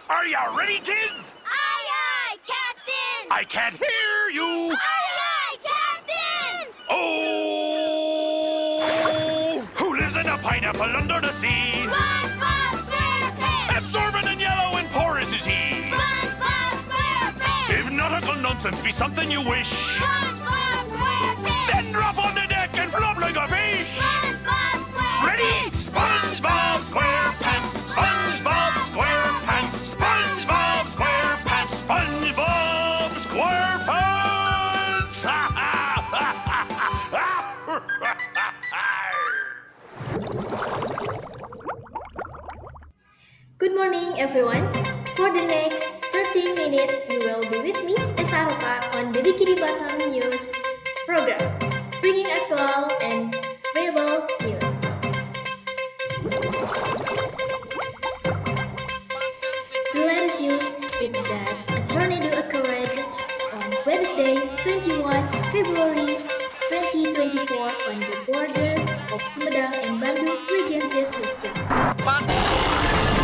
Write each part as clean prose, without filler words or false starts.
Are you ready, kids? Aye, aye, Captain! I can't hear you. Aye, aye, Captain! Oh! Who lives in a pineapple under the sea? SpongeBob SquarePants! Absorbent and yellow and porous is he. SpongeBob SquarePants! If nautical nonsense be something you wish, SpongeBob SquarePants! then drop on the deck and flop like a fish. SpongeBob SquarePants! Ready? SpongeBob SquarePants, SpongeBob SquarePants, SpongeBob SquarePants, SpongeBob SquarePants! Good morning, everyone. For the next 13 minutes, you will be with me, Esa Aropa, on the Bikini News program, bringing actual and valuable news. The latest news is that a tornado occurred on Wednesday, 21 February 2024 on the border of Sumedang and Bandung regions West Java,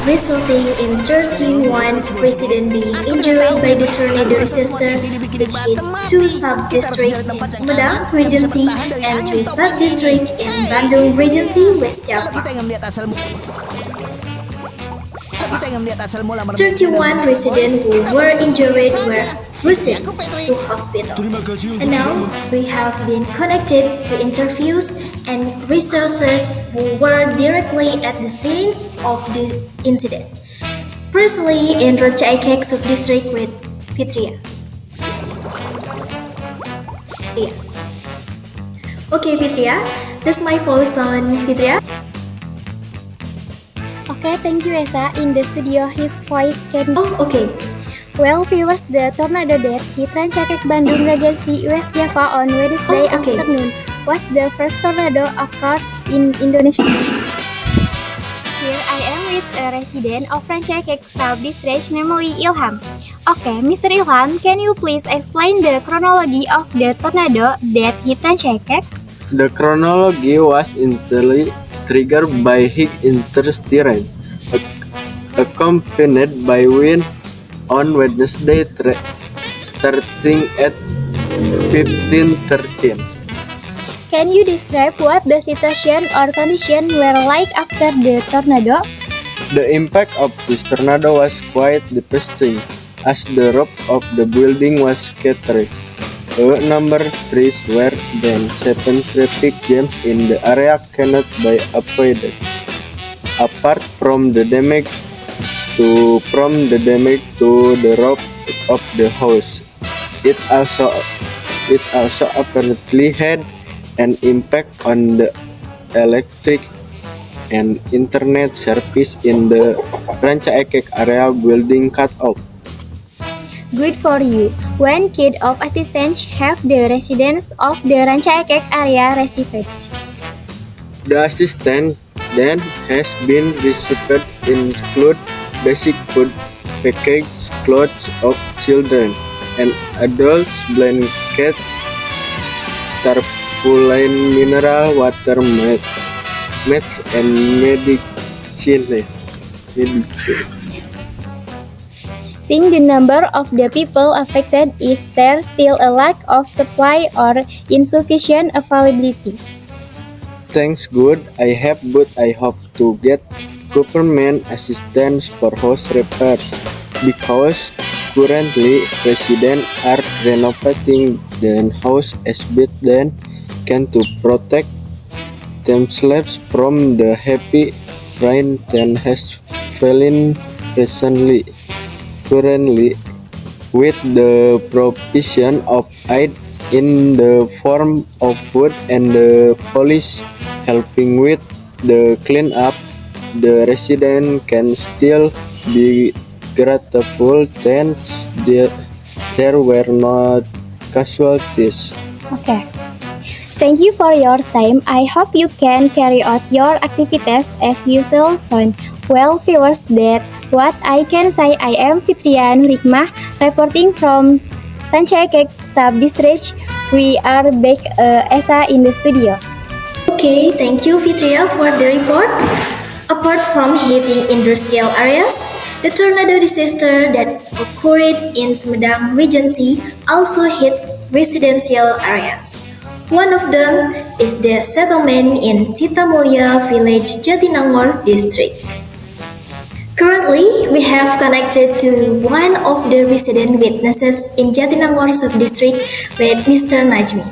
resulting in 31 residents being injured by the tornado disaster, which is 2 sub-districts in Sumedang Regency and 3 sub-districts in Bandung Regency, West Java. 31 residents who were injured were rushed to hospital. And now we have been connected to interviews and resources who were directly at the scenes of the incident. Firstly, in Ranca Ekek sub-district with Fitria. Okay, Fitria, does my voice on, Fitria? Okay, thank you, Esa. In the studio, his voice can... Oh, okay. Well, viewers, the tornado that hit Ranca Ekek Bandung Regency, West Java on Wednesday afternoon was the first tornado occurred in Indonesia. Here I am with a resident of Ranca Ekek South District, namely Ilham. Okay, Mr. Ilham, can you please explain the chronology of the tornado that hit Ranca Ekek? The chronology was initially triggered by high intense rain, accompanied by wind on Wednesday starting at 15:13. Can you describe what the situation or condition were like after the tornado? The impact of this tornado was quite devastating, as the roof of the building was scattered. A number of trees were down. 7 traffic jams in the area cannot be avoided. Apart from the damage to the roof of the house, it also apparently had an impact on the electric and internet service in the Ranca Ekek area building cut off. Good for you. When kit of assistance have the residents of the Ranca Ekek area received? The assistance then has been received include basic food, packaged clothes of children and adults, blankets, tarpaulin, mineral water, mats, and medicines. Seeing the number of the people affected, is there still a lack of supply or insufficient availability? Thanks good, I have, but I hope to get government assistance for house repairs, because currently residents are renovating the house as best they can to protect themselves from the heavy rain that has fallen recently. Currently, with the provision of aid in the form of food and the police helping with the cleanup, the resident can still be grateful that there were not casualties. Okay. Thank you for your time. I hope you can carry out your activities as usual soon. Well, viewers, that what I can say. I am Fitria Nurhikmah reporting from Ranca Ekek Sub-District. We are back Esa in the studio. Okay, thank you, Fitria, for the report. Apart from hitting industrial areas, the tornado disaster that occurred in Sumedang Regency also hit residential areas. One of them is the settlement in Sitamulya Village, Jatinangor district. Currently, we have connected to one of the resident witnesses in Jatinangor sub-district with Mr. Najmi.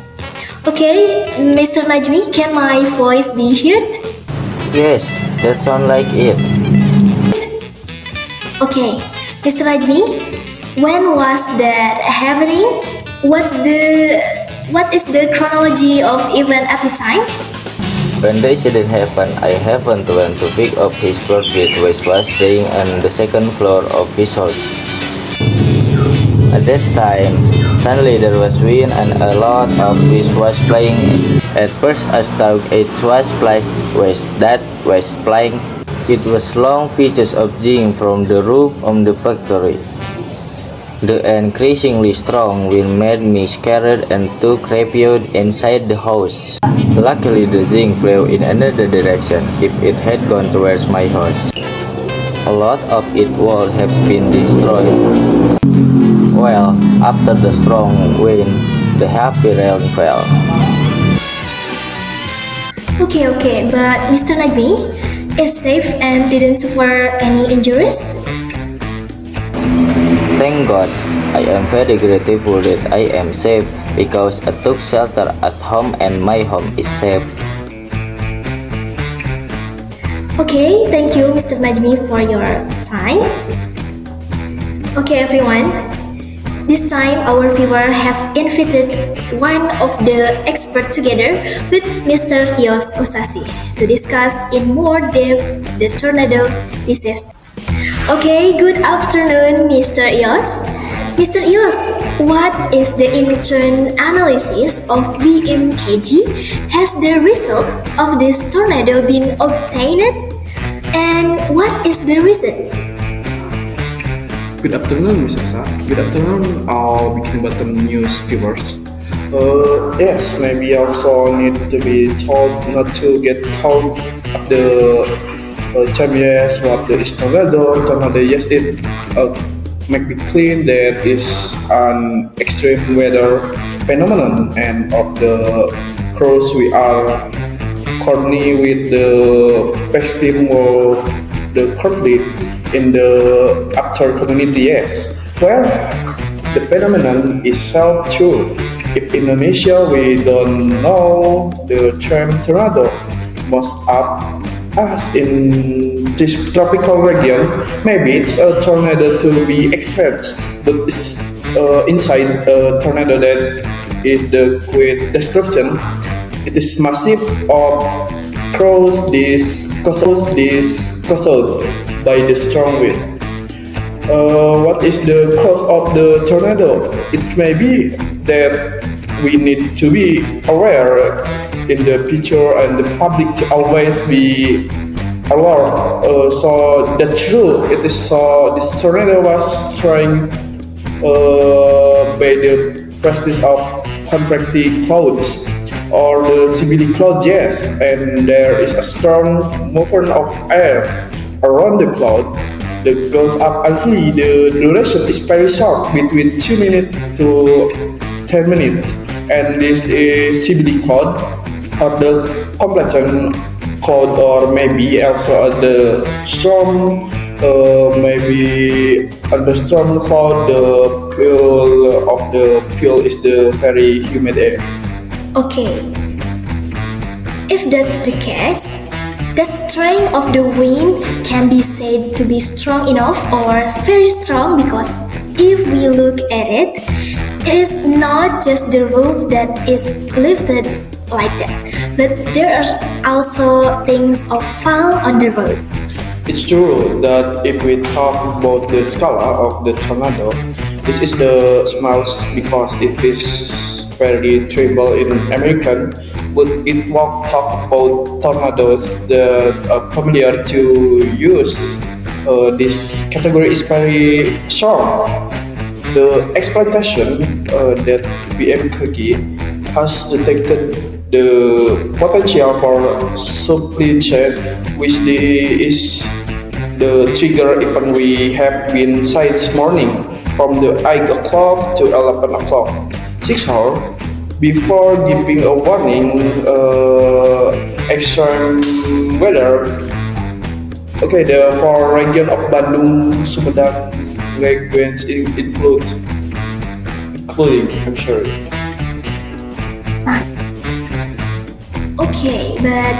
Okay, Mr. Najmi, can my voice be heard? Yes, that sounds like it. Okay, Mr. Najmi, when was that happening? What is the chronology of event at the time? When the incident happened, I happened to went to pick up his birthday which was staying on the second floor of his house. At that time, suddenly there was wind and a lot of fish was flying. At first I thought it was plastic that was flying. It was long pieces of zinc from the roof of the factory. The increasingly strong wind made me scared and took refuge inside the house. Luckily the zinc flew in another direction. If it had gone towards my house, a lot of it would have been destroyed. Well, after the strong wind, the heavy rain fell. Okay, but Mr. Najmi is safe and didn't suffer any injuries? Thank God, I am very grateful that I am safe because I took shelter at home and my home is safe. Okay, thank you Mr. Najmi for your time. Okay everyone, this time our viewer have invited one of the experts together with Mr. Iyos Kosasih to discuss in more depth the tornado disaster. Okay, good afternoon Mr. Iyos. Mr. Iyos, what is the intern analysis of BMKG? Has the result of this tornado been obtained? And what is the reason? Good afternoon, Miss Esa. Good afternoon, all Bikini Bottom News viewers. Yes, maybe also need to be told not to get caught up the term yes, what the is tornado, yes, it make me clean that is an extreme weather phenomenon and of the cross we are currently with the festive or the currently in the after community yes. Well, the phenomenon is so true. If Indonesia we don't know the term tornado, most of us in this tropical region, maybe it's a tornado to be expected, but it's inside a tornado that is the quick description. It is massive of cross this caused by the strong wind. What is the cause of the tornado? It may be that we need to be aware in the future and the public to always be aware. So that's true. It is so this tornado was trying by the presence of contracting clouds or the CBD cloud, yes, and there is a strong movement of air around the cloud that goes up actually the duration is very short between 2 minutes to 10 minutes, and this is CBD cloud or the completion cloud or maybe also the storm maybe under storm cloud the fuel is the very humid air. Okay, if that's the case, the strength of the wind can be said to be strong enough or very strong because if we look at it, it's not just the roof that is lifted like that, but there are also things of fall on the road. It's true that if we talk about the scala of the tornado, this is the smallest because it is very tremble in American, but it won't talk about tornadoes that are familiar to use. This category is very strong. The exploitation that BMKG has detected the potential for supply chain, which is the trigger event we have been sight this morning from the 8 o'clock to 11 o'clock, 6 hours before giving a warning extreme weather. Okay, the four region of Bandung, Sumedang, regions including, I'm sorry. Okay, but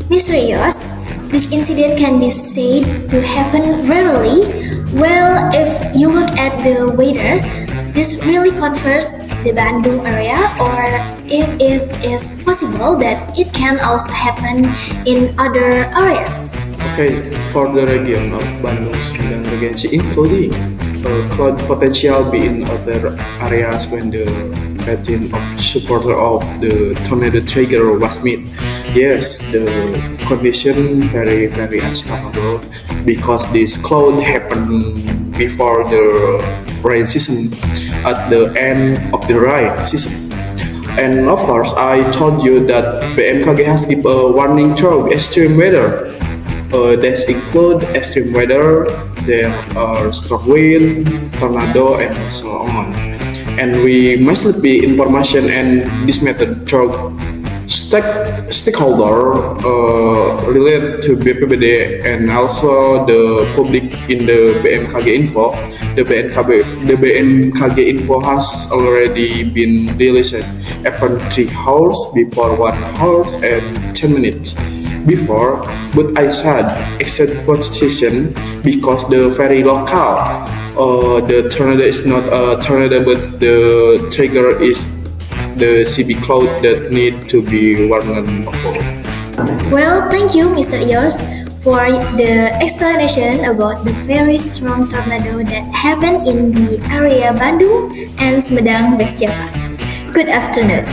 Mr. Iyos, this incident can be said to happen rarely. Well, if you look at the weather, this really covers the Bandung area, or if it is possible that it can also happen in other areas. Okay, for the region of Bandung, Sumedang Regency, including cloud potential be in other areas when the pattern of supporter of the tornado trigger was met. Yes, the condition very unstable because this cloud happened before the rain season at the end of the rain season. And of course, I told you that BMKG has given a warning through extreme weather. That include extreme weather, there are strong wind, tornado, and so on. And we must be information and this method through stakeholder related to BPBD and also the public in the BMKG info. The BMKG info has already been released upon 3 hours before 1 hour and 10 minutes before, but I said except position because the very local. The tornado is not a tornado, but the trigger is the CB cloud that need to be warned of. Well, thank you, Mr. Iyos, for the explanation about the very strong tornado that happened in the area Bandung and Sumedang, West Java. Good afternoon.